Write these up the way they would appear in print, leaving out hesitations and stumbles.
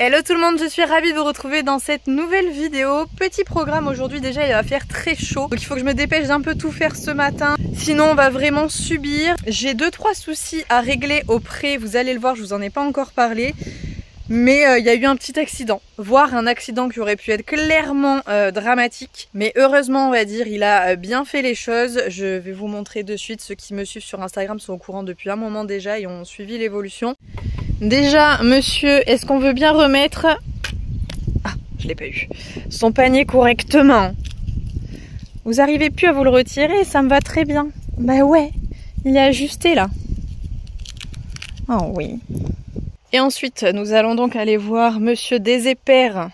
Hello tout le monde, je suis ravie de vous retrouver dans cette nouvelle vidéo. Petit programme aujourd'hui, déjà il va faire très chaud, donc il faut que je me dépêche d'un peu tout faire ce matin, sinon on va vraiment subir. J'ai 2-3 soucis à régler au pré, vous allez le voir, je vous en ai pas encore parlé. Mais il y a eu un petit accident, voire un accident qui aurait pu être clairement dramatique. Mais heureusement, on va dire, il a bien fait les choses. Je vais vous montrer de suite. Ceux qui me suivent sur Instagram sont au courant depuis un moment déjà et ont suivi l'évolution. Déjà, monsieur, est-ce qu'on veut bien remettre... Ah, je l'ai pas eu. Son panier correctement. Vous arrivez plus à vous le retirer, ça me va très bien. Bah ouais, il est ajusté là. Oh oui. Et ensuite, nous allons donc aller voir Monsieur Desépères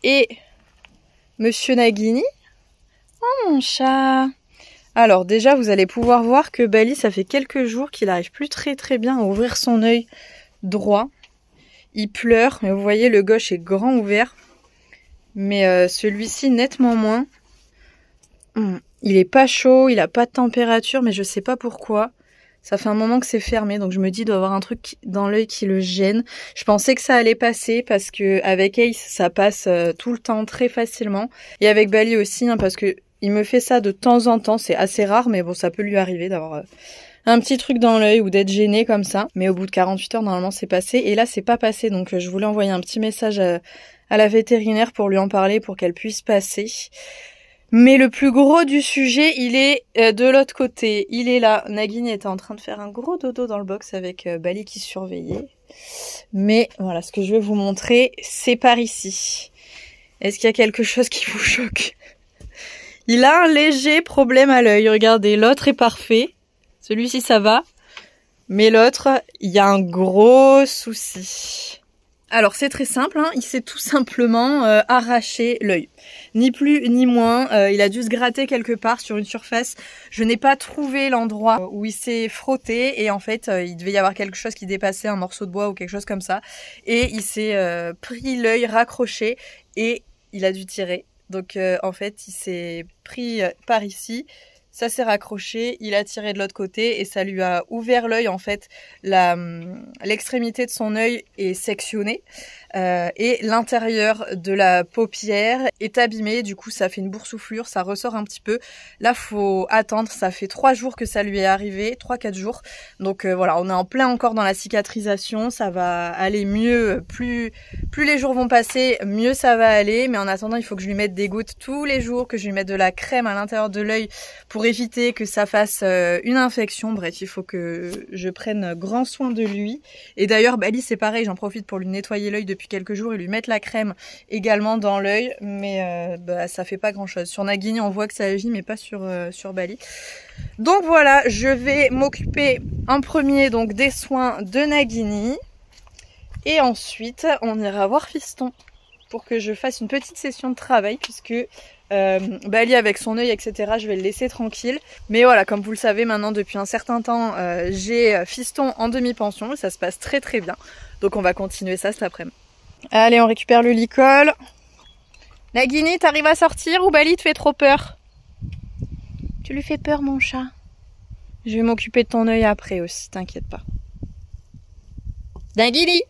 et Monsieur Nagini. Oh mon chat! Alors déjà, vous allez pouvoir voir que Bali, ça fait quelques jours qu'il n'arrive plus très bien à ouvrir son œil droit. Il pleure, mais vous voyez, le gauche est grand ouvert. Mais celui-ci, nettement moins. Il est pas chaud, il n'a pas de température, mais je sais pas pourquoi. Ça fait un moment que c'est fermé, donc je me dis il doit y avoir un truc dans l'œil qui le gêne. Je pensais que ça allait passer parce que avec Ace, ça passe tout le temps très facilement. Et avec Bali aussi, hein, parce que il me fait ça de temps en temps. C'est assez rare, mais bon, ça peut lui arriver d'avoir un petit truc dans l'œil ou d'être gêné comme ça. Mais au bout de 48 heures, normalement, c'est passé. Et là, c'est pas passé, donc je voulais envoyer un petit message à la vétérinaire pour lui en parler, pour qu'elle puisse passer. Mais le plus gros du sujet, il est de l'autre côté. Il est là. Nagini était en train de faire un gros dodo dans le box avec Bali qui surveillait. Mais voilà, ce que je vais vous montrer, c'est par ici. Est-ce qu'il y a quelque chose qui vous choque? Il a un léger problème à l'œil. Regardez, l'autre est parfait. Celui-ci, ça va. Mais l'autre, il y a un gros souci. Alors c'est très simple, hein, il s'est tout simplement arraché l'œil. Ni plus ni moins, il a dû se gratter quelque part sur une surface. Je n'ai pas trouvé l'endroit où il s'est frotté et en fait il devait y avoir quelque chose qui dépassait, un morceau de bois ou quelque chose comme ça. Et il s'est pris l'œil raccroché et il a dû tirer. Donc en fait il s'est pris par ici. Ça s'est raccroché, il a tiré de l'autre côté et ça lui a ouvert l'œil. En fait, l'extrémité de son œil est sectionnée et l'intérieur de la paupière est abîmé. Du coup, ça fait une boursouflure, ça ressort un petit peu. Là, faut attendre. Ça fait 3 jours que ça lui est arrivé, 3-4 jours. Donc voilà, on est en plein encore dans la cicatrisation. Ça va aller mieux. Plus les jours vont passer, mieux ça va aller. Mais en attendant, il faut que je lui mette des gouttes tous les jours, que je lui mette de la crème à l'intérieur de l'œil pour éviter que ça fasse une infection. Bref, il faut que je prenne grand soin de lui. Et d'ailleurs, Bali, c'est pareil, j'en profite pour lui nettoyer l'œil depuis quelques jours et lui mettre la crème également dans l'œil. Mais ça fait pas grand chose. Sur Nagini, on voit que ça agit, mais pas sur Bali. Donc voilà, je vais m'occuper en premier donc des soins de Nagini. Et ensuite, on ira voir Fiston pour que je fasse une petite session de travail puisque Bali avec son œil etc, je vais le laisser tranquille. Mais voilà, comme vous le savez maintenant depuis un certain temps, j'ai Fiston en demi-pension et ça se passe très bien. Donc on va continuer ça cet après-midi. Allez, on récupère le licol. Nagini, t'arrives à sortir ou Bali te fait trop peur? Tu lui fais peur mon chat? Je vais m'occuper de ton œil après aussi, t'inquiète pas. Nagini!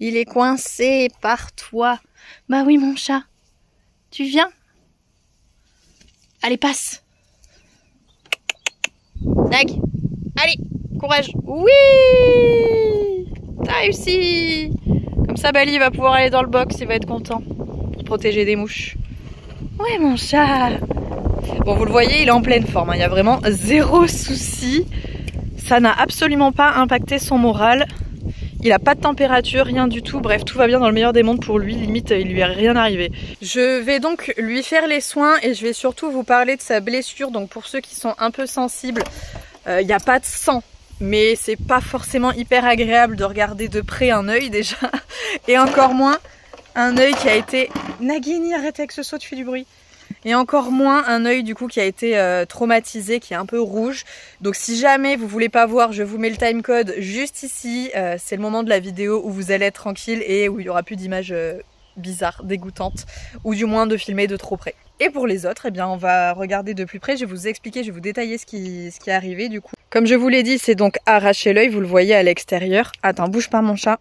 Il est coincé par toi. Bah oui mon chat. Tu viens? Allez, passe. Nag. Allez, courage. Oui! T'as réussi! Comme ça Bali va pouvoir aller dans le box, il va être content. Pour te protéger des mouches. Ouais mon chat. Bon, vous le voyez, il est en pleine forme, hein. Il y a vraiment zéro souci. Ça n'a absolument pas impacté son moral. Il a pas de température, rien du tout. Bref, tout va bien dans le meilleur des mondes pour lui. Limite, il lui est rien arrivé. Je vais donc lui faire les soins et je vais surtout vous parler de sa blessure. Donc pour ceux qui sont un peu sensibles, il n'y a pas de sang. Mais c'est pas forcément hyper agréable de regarder de près un œil déjà. Et encore moins un œil qui a été... Nagini, arrête avec ce saut, tu fais du bruit. Et encore moins un œil du coup qui a été traumatisé, qui est un peu rouge. Donc si jamais vous voulez pas voir, je vous mets le timecode juste ici. C'est le moment de la vidéo où vous allez être tranquille et où il y aura plus d'images bizarres, dégoûtantes, ou du moins de filmer de trop près. Et pour les autres, eh bien on va regarder de plus près, je vais vous expliquer, je vais vous détailler ce qui est arrivé du coup. Comme je vous l'ai dit, c'est donc arracher l'œil, vous le voyez à l'extérieur. Attends, bouge pas mon chat.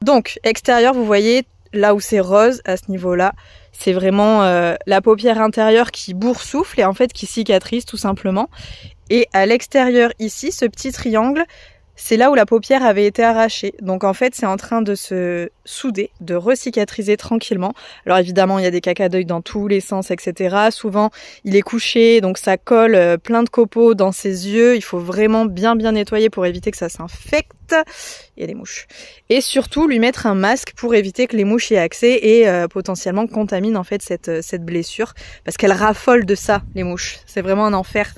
Donc, extérieur, vous voyez, là où c'est rose, à ce niveau-là, c'est vraiment la paupière intérieure qui boursoufle et en fait qui cicatrise tout simplement. Et à l'extérieur ici, ce petit triangle, c'est là où la paupière avait été arrachée. Donc en fait, c'est en train de se souder, de recicatriser tranquillement. Alors évidemment, il y a des caca d'œil dans tous les sens, etc. Souvent, il est couché, donc ça colle plein de copeaux dans ses yeux. Il faut vraiment bien nettoyer pour éviter que ça s'infecte. Il y a des mouches. Et surtout, lui mettre un masque pour éviter que les mouches y aient accès et potentiellement contaminent en fait cette blessure. Parce qu'elles raffolent de ça, les mouches. C'est vraiment un enfer.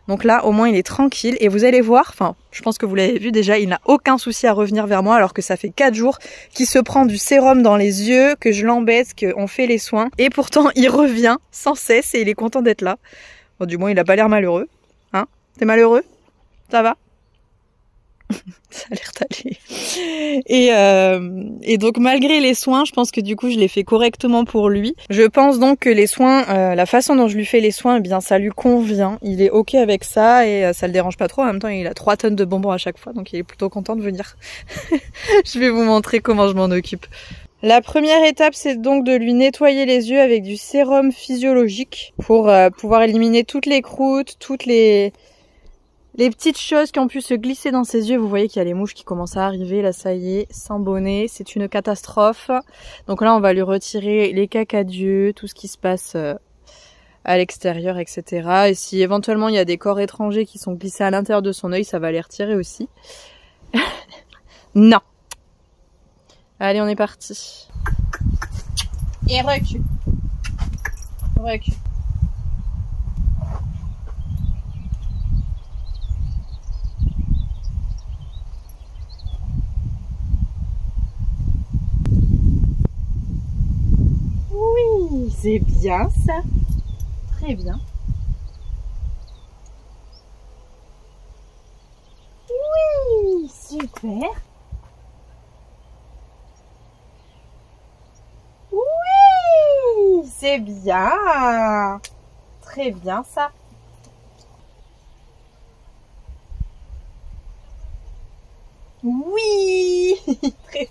Donc là, au moins, il est tranquille. Et vous allez voir, enfin, je pense que vous l'avez vu déjà, il n'a aucun souci à revenir vers moi alors que ça fait 4 jours qu'il se prend du sérum dans les yeux, que je l'embête, qu'on fait les soins. Et pourtant, il revient sans cesse et il est content d'être là. Bon, du moins, il a pas l'air malheureux. Hein? T'es malheureux? Ça va? Ça a l'air d'aller. Et donc malgré les soins, je pense que du coup je l'ai fait correctement pour lui. Je pense donc que les soins, la façon dont je lui fais les soins, eh bien ça lui convient. Il est ok avec ça et ça le dérange pas trop. En même temps, il a 3 tonnes de bonbons à chaque fois, donc il est plutôt content de venir. Je vais vous montrer comment je m'en occupe. La première étape, c'est donc de lui nettoyer les yeux avec du sérum physiologique pour pouvoir éliminer toutes les croûtes, toutes les petites choses qui ont pu se glisser dans ses yeux. Vous voyez qu'il y a les mouches qui commencent à arriver. Là, ça y est, sans bonnet. C'est une catastrophe. Donc là, on va lui retirer les caca d'yeux, tout ce qui se passe à l'extérieur, etc. Et si éventuellement, il y a des corps étrangers qui sont glissés à l'intérieur de son œil, ça va les retirer aussi. Non. Allez, on est parti. Et recule. Recule. Oui, c'est bien ça. Très bien. Oui, super. Oui, c'est bien. Très bien ça. Oui,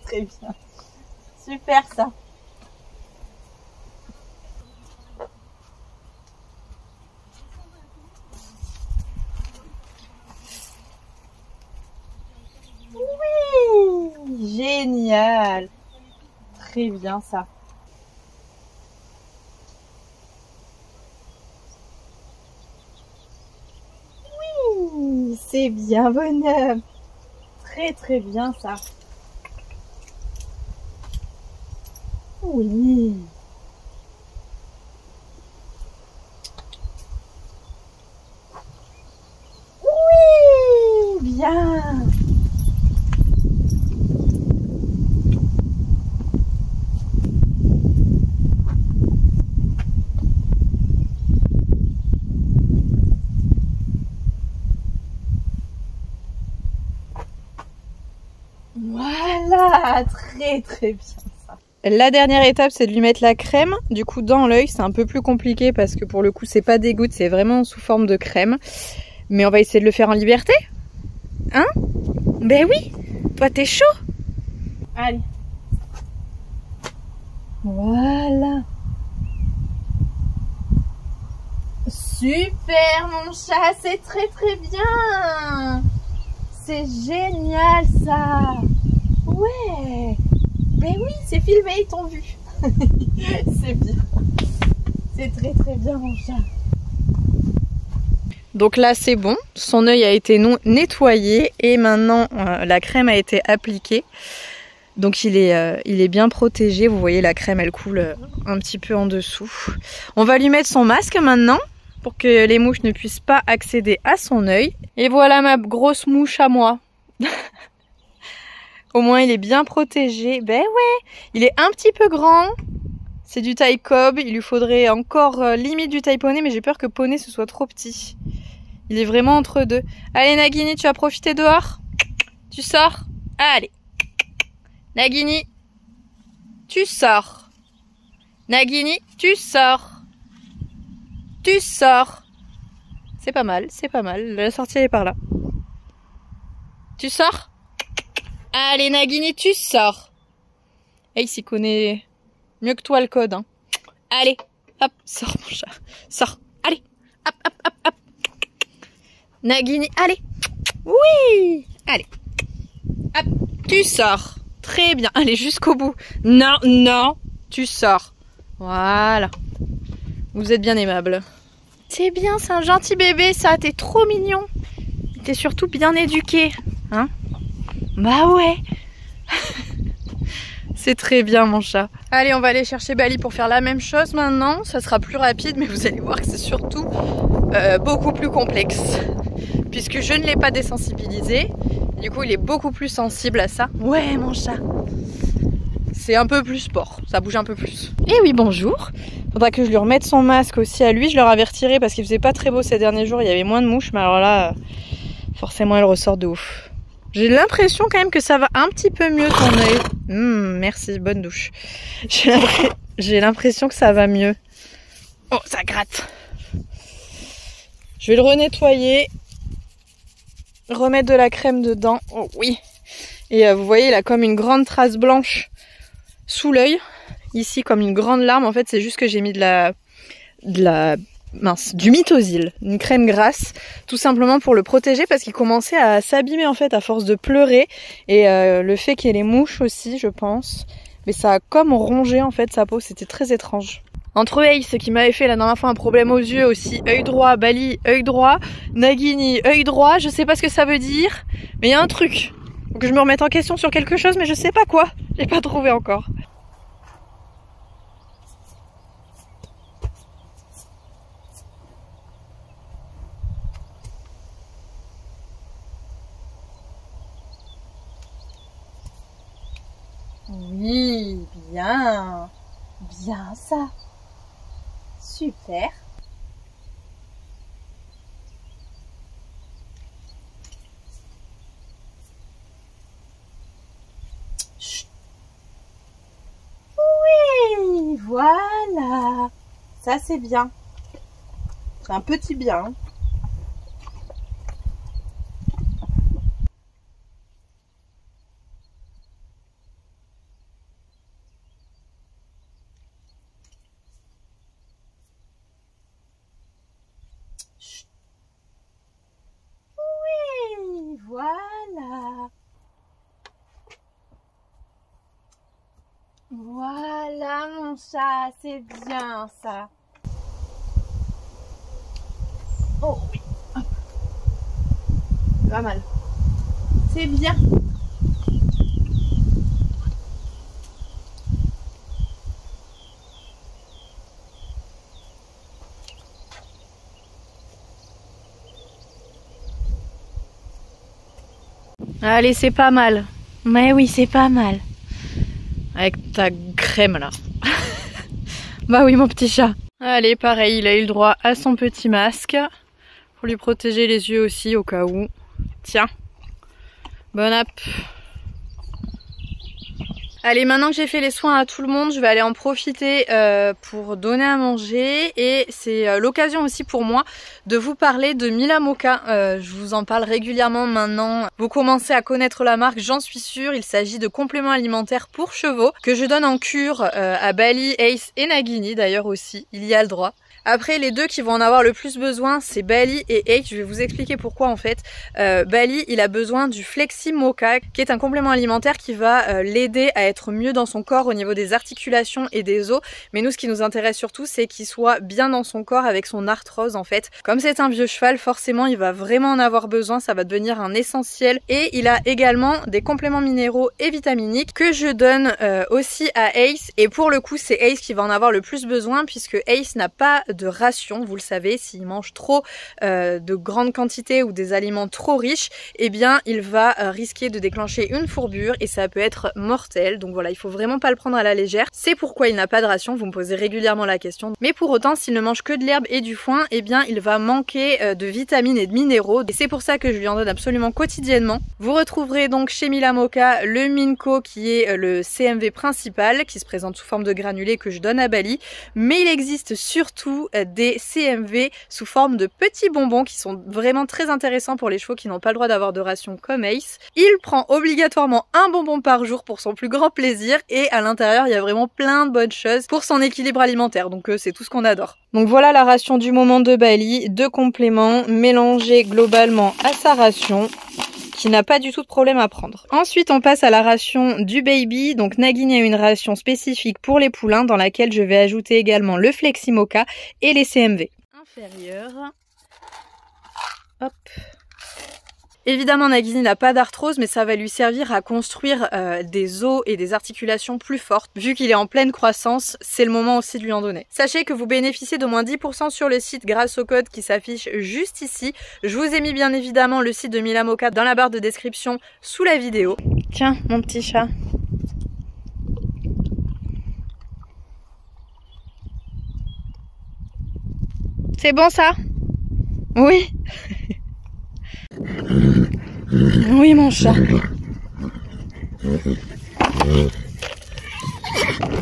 très bien. Super ça. Oui, génial. Très bien ça. Oui, c'est bien bonhomme. Très bien ça. Oui. Oui, bien. Voilà, très bien ça. La dernière étape, c'est de lui mettre la crème. Du coup, dans l'œil, c'est un peu plus compliqué parce que pour le coup, c'est pas des gouttes, c'est vraiment sous forme de crème. Mais on va essayer de le faire en liberté. Hein? Ben oui, toi t'es chaud. Allez. Voilà. Super mon chat, c'est très bien. C'est génial ça. Ouais. Ben oui, c'est filmé, ils t'ont vu. C'est bien. C'est très bien mon chat. Donc là c'est bon, son œil a été nettoyé et maintenant la crème a été appliquée. Donc il est bien protégé, vous voyez la crème elle coule un petit peu en dessous. On va lui mettre son masque maintenant pour que les mouches ne puissent pas accéder à son œil. Et voilà ma grosse mouche à moi. Au moins il est bien protégé. Ben ouais, il est un petit peu grand. C'est du taille cob, il lui faudrait encore limite du taille poney, mais j'ai peur que poney ce soit trop petit. Il est vraiment entre deux. Allez Nagini, tu vas profiter dehors? Tu sors? Allez. Nagini, tu sors. Nagini, tu sors. Tu sors. C'est pas mal, la sortie elle est par là. Tu sors? Allez Nagini, tu sors. Ace il connaît mieux que toi le code. Hein. Allez, hop, sors mon chat. Sors, allez, hop, hop, hop, hop. Nagini, allez. Oui, allez. Hop, tu sors. Très bien, allez jusqu'au bout. Non, non, tu sors. Voilà. Vous êtes bien aimable. C'est bien, c'est un gentil bébé ça, t'es trop mignon. T'es surtout bien éduqué, hein? Bah ouais. C'est très bien mon chat. Allez, on va aller chercher Bali pour faire la même chose maintenant. Ça sera plus rapide, mais vous allez voir que c'est surtout beaucoup plus complexe. Puisque je ne l'ai pas désensibilisé. Du coup, il est beaucoup plus sensible à ça. Ouais, mon chat. C'est un peu plus sport, ça bouge un peu plus. Et oui, bonjour. Faudra que je lui remette son masque aussi à lui. Je leur avais retiré parce qu'il faisait pas très beau ces derniers jours. Il y avait moins de mouches, mais alors là, forcément, elle ressort de ouf. J'ai l'impression quand même que ça va un petit peu mieux ton œil. Merci, bonne douche. J'ai l'impression que ça va mieux. Oh, ça gratte. Je vais le renettoyer. Remettre de la crème dedans. Oh oui. Et vous voyez, il a comme une grande trace blanche sous l'œil. Ici, comme une grande larme. En fait, c'est juste que j'ai mis du Mythosil, une crème grasse, tout simplement pour le protéger parce qu'il commençait à s'abîmer en fait à force de pleurer et le fait qu'il y ait les mouches aussi, je pense, mais ça a comme rongé en fait sa peau, c'était très étrange. Entre Ace qui m'avait fait la dernière fois un problème aux yeux aussi, œil droit, Bali, œil droit, Nagini, œil droit, je sais pas ce que ça veut dire, mais il y a un truc. Faut que je me remette en question sur quelque chose, mais je sais pas quoi, j'ai pas trouvé encore. Oui, bien. Bien ça. Super. Chut. Oui, voilà. Ça c'est bien. C'est un petit bien. Oui, voilà. Voilà mon chat, c'est bien ça. Oh oui. Pas mal. C'est bien. Allez, c'est pas mal. Mais oui, c'est pas mal. Avec ta crème là. Bah oui, mon petit chat. Allez, pareil, il a eu le droit à son petit masque. Pour lui protéger les yeux aussi au cas où. Tiens. Bon app. Allez, maintenant que j'ai fait les soins à tout le monde, je vais aller en profiter pour donner à manger. Et c'est l'occasion aussi pour moi de vous parler de Mila Moka. Je vous en parle régulièrement maintenant. Vous commencez à connaître la marque, j'en suis sûre. Il s'agit de compléments alimentaires pour chevaux que je donne en cure à Bali, Ace et Nagini d'ailleurs aussi. Il y a le droit. Après, les deux qui vont en avoir le plus besoin, c'est Bali et Ace. Je vais vous expliquer pourquoi en fait. Bali, il a besoin du Flexi Moka, qui est un complément alimentaire qui va l'aider à être mieux dans son corps au niveau des articulations et des os. Mais nous, ce qui nous intéresse surtout, c'est qu'il soit bien dans son corps avec son arthrose en fait. Comme c'est un vieux cheval, forcément, il va vraiment en avoir besoin. Ça va devenir un essentiel. Et il a également des compléments minéraux et vitaminiques que je donne aussi à Ace. Et pour le coup, c'est Ace qui va en avoir le plus besoin puisque Ace n'a pas de ration, vous le savez, s'il mange trop de grandes quantités ou des aliments trop riches, eh bien il va risquer de déclencher une fourbure et ça peut être mortel. Donc voilà, il faut vraiment pas le prendre à la légère. C'est pourquoi il n'a pas de ration, vous me posez régulièrement la question. Mais pour autant, s'il ne mange que de l'herbe et du foin, eh bien il va manquer de vitamines et de minéraux. Et c'est pour ça que je lui en donne absolument quotidiennement. Vous retrouverez donc chez Mila Moka le Minco qui est le CMV principal, qui se présente sous forme de granulés que je donne à Bali. Mais il existe surtout surtout des CMV sous forme de petits bonbons qui sont vraiment très intéressants pour les chevaux qui n'ont pas le droit d'avoir de ration comme Ace. Il prend obligatoirement un bonbon par jour pour son plus grand plaisir et à l'intérieur il y a vraiment plein de bonnes choses pour son équilibre alimentaire, donc c'est tout ce qu'on adore. Donc voilà la ration du moment de Bali, 2 compléments mélangés globalement à sa ration, qui n'a pas du tout de problème à prendre. Ensuite, on passe à la ration du baby. Donc Nagini a une ration spécifique pour les poulains dans laquelle je vais ajouter également le Fleximoka et les CMV. Inférieur. Hop. Évidemment, Nagini n'a pas d'arthrose, mais ça va lui servir à construire des os et des articulations plus fortes. Vu qu'il est en pleine croissance, c'est le moment aussi de lui en donner. Sachez que vous bénéficiez de moins 10% sur le site grâce au code qui s'affiche juste ici. Je vous ai mis bien évidemment le site de Milamoka dans la barre de description sous la vidéo. Tiens, mon petit chat. C'est bon ça? Oui. Oui mon chat.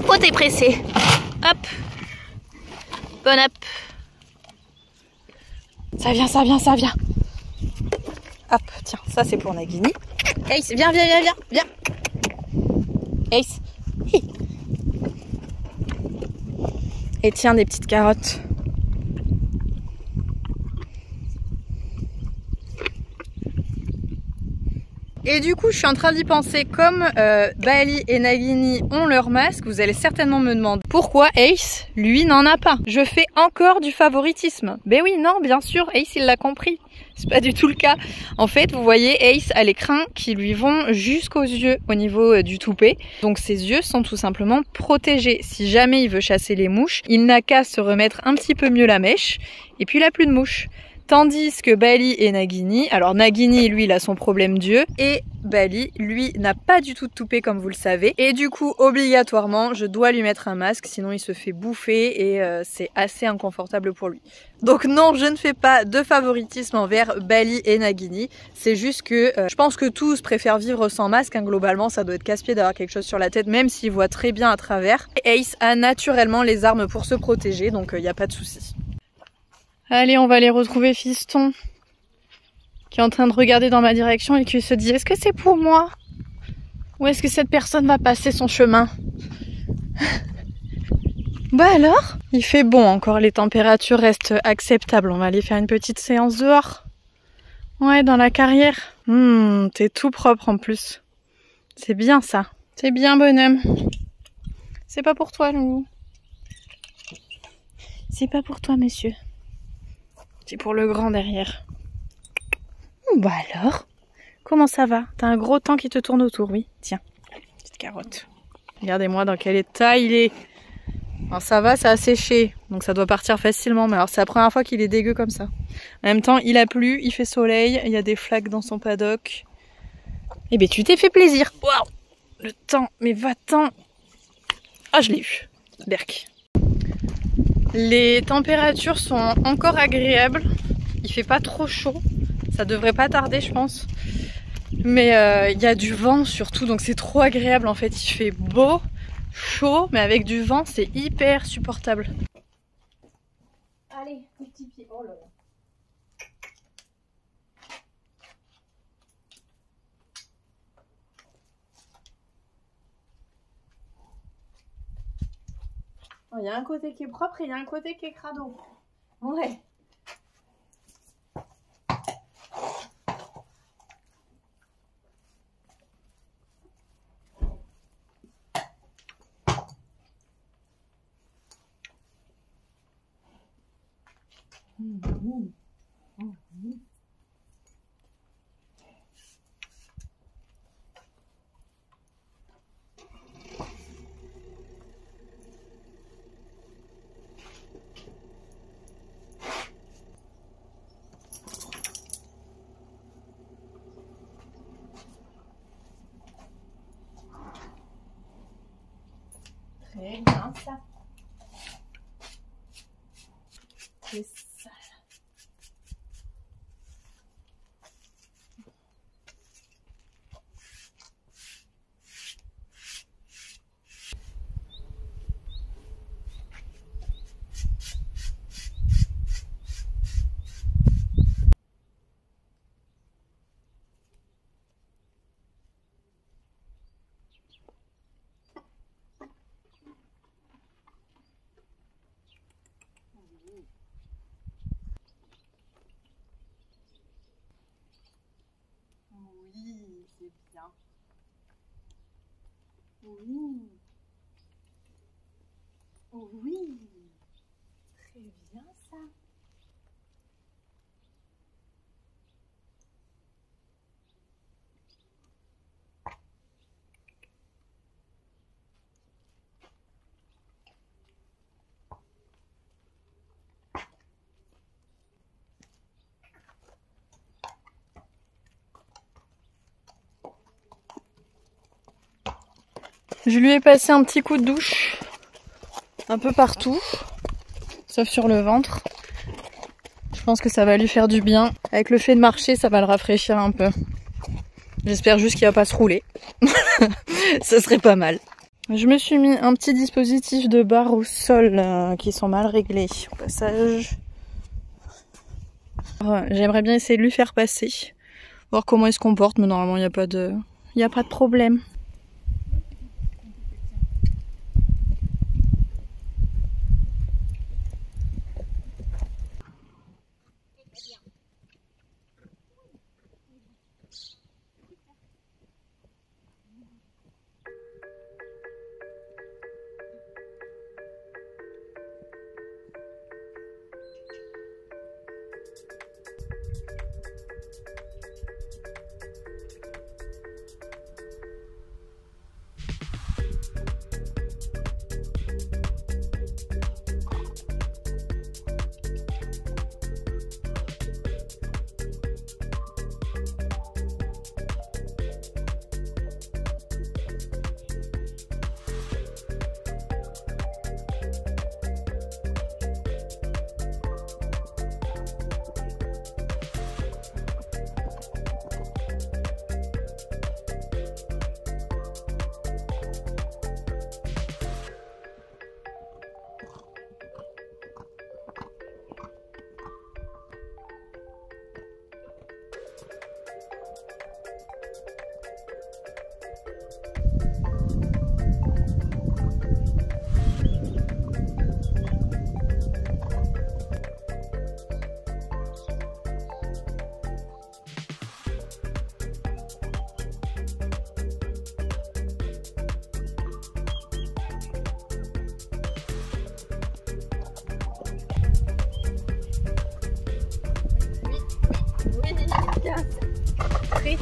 Oh t'es pressé. Hop. Bon hop. Ça vient, ça vient, ça vient. Hop, tiens, ça c'est pour Nagini. Ace, viens, viens, viens, viens, viens. Ace. Hi. Et tiens des petites carottes. Et du coup, je suis en train d'y penser, comme Bali et Nagini ont leur masque, vous allez certainement me demander pourquoi Ace, lui, n'en a pas. Je fais encore du favoritisme. Ben oui, non, bien sûr, Ace, il l'a compris. C'est pas du tout le cas. En fait, vous voyez, Ace a les crins qui lui vont jusqu'aux yeux au niveau du toupet. Donc ses yeux sont tout simplement protégés. Si jamais il veut chasser les mouches, il n'a qu'à se remettre un petit peu mieux la mèche. Et puis il n'a plus de mouches. Tandis que Bali et Nagini, alors Nagini lui il a son problème d'yeux et Bali lui n'a pas du tout de toupet comme vous le savez et du coup obligatoirement je dois lui mettre un masque sinon il se fait bouffer et c'est assez inconfortable pour lui. Donc non, je ne fais pas de favoritisme envers Bali et Nagini, c'est juste que je pense que tous préfèrent vivre sans masque, hein, globalement ça doit être casse-pied d'avoir quelque chose sur la tête même s'il voit très bien à travers. Et Ace a naturellement les armes pour se protéger donc il n'y a pas de souci. Allez, on va aller retrouver Fiston, qui est en train de regarder dans ma direction et qui se dit « Est-ce que c'est pour moi? Ou est-ce que cette personne va passer son chemin ?» Bah alors? Il fait bon encore, les températures restent acceptables. On va aller faire une petite séance dehors. Ouais, dans la carrière. T'es tout propre en plus. C'est bien ça. C'est bien, bonhomme. C'est pas pour toi, Loulou. C'est pas pour toi, monsieur. C'est pour le grand derrière. Bah alors, comment ça va? T'as un gros temps qui te tourne autour, oui. Tiens, petite carotte. Regardez-moi dans quel état il est. Alors ça va, ça a séché, donc ça doit partir facilement. Mais alors c'est la première fois qu'il est dégueu comme ça. En même temps, il a plu, il fait soleil, il y a des flaques dans son paddock. Eh ben tu t'es fait plaisir. Waouh, le temps, mais va-t'en. Ah, je l'ai eu. Berk. Les températures sont encore agréables, il fait pas trop chaud, ça devrait pas tarder je pense. Mais il y a du vent surtout, donc c'est trop agréable en fait, il fait beau, chaud, mais avec du vent c'est hyper supportable. Allez, petit pied, oh là là. Il y a un côté qui est propre et il y a un côté qui est crado. Ouais. Très bien ça. C'est ça. bien. Oui. Oui. Très bien ça. Je lui ai passé un petit coup de douche, un peu partout, sauf sur le ventre. Je pense que ça va lui faire du bien. Avec le fait de marcher, ça va le rafraîchir un peu. J'espère juste qu'il va pas se rouler. Ça serait pas mal. Je me suis mis un petit dispositif de barre au sol qui sont mal réglés au passage. J'aimerais bien essayer de lui faire passer, voir comment il se comporte, mais normalement il n'y a pas de problème.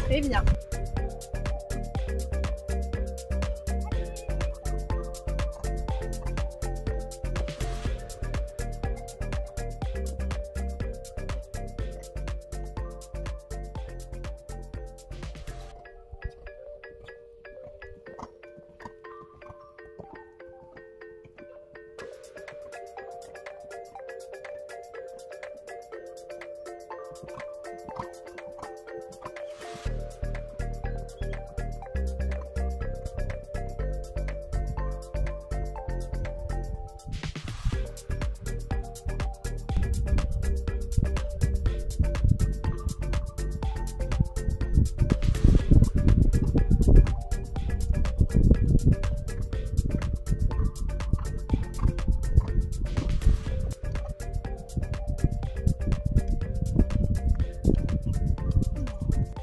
Très bien.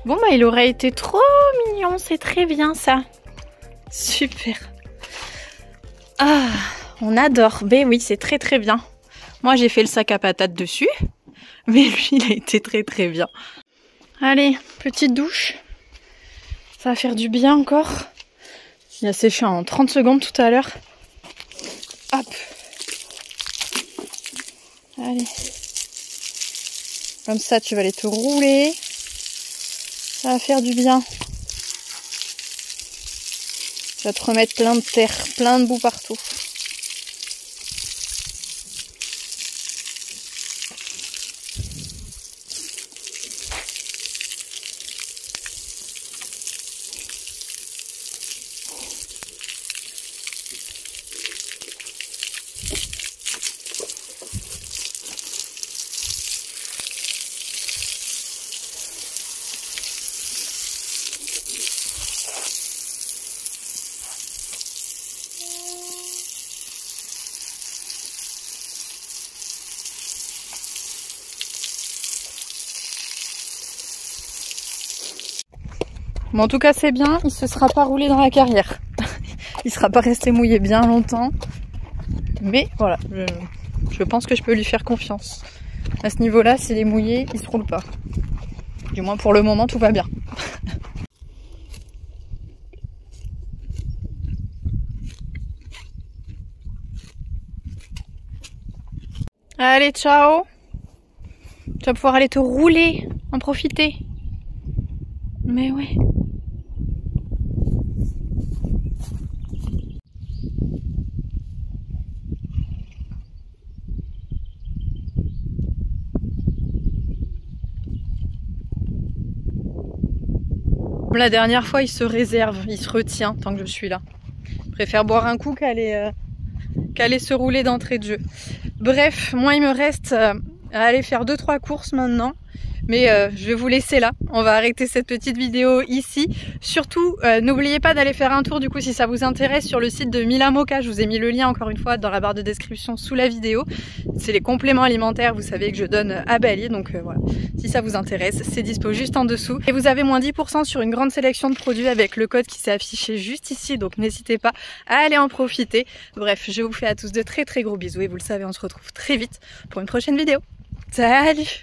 Bon bah il aurait été trop mignon, c'est très bien ça. Super. Ah, on adore. Ben oui, c'est très très bien. Moi j'ai fait le sac à patates dessus, mais lui il a été très très bien. Allez, petite douche. Ça va faire du bien encore. Il a séché en 30 secondes tout à l'heure. Hop. Allez. Comme ça tu vas aller te rouler. Ça va faire du bien. Ça va te remettre plein de terre, plein de boue partout. Mais en tout cas c'est bien, il se sera pas roulé dans la carrière. Il sera pas resté mouillé bien longtemps. Mais voilà, je pense que je peux lui faire confiance. À ce niveau-là, s'il est mouillé, il se roule pas. Du moins pour le moment, tout va bien. Allez, ciao! Tu vas pouvoir aller te rouler, en profiter. Mais ouais. La dernière fois, il se réserve, il se retient tant que je suis là. Il préfère boire un coup qu'aller se rouler d'entrée de jeu. Bref, moi il me reste à aller faire 2-3 courses maintenant. Mais je vais vous laisser là, on va arrêter cette petite vidéo ici. Surtout, n'oubliez pas d'aller faire un tour du coup si ça vous intéresse sur le site de Mila Moka. Je vous ai mis le lien encore une fois dans la barre de description sous la vidéo. C'est les compléments alimentaires, vous savez que je donne à Bali, donc voilà. Si ça vous intéresse, c'est dispo juste en dessous. Et vous avez moins 10% sur une grande sélection de produits avec le code qui s'est affiché juste ici, donc n'hésitez pas à aller en profiter. Bref, je vous fais à tous de très gros bisous et vous le savez, on se retrouve très vite pour une prochaine vidéo. Salut!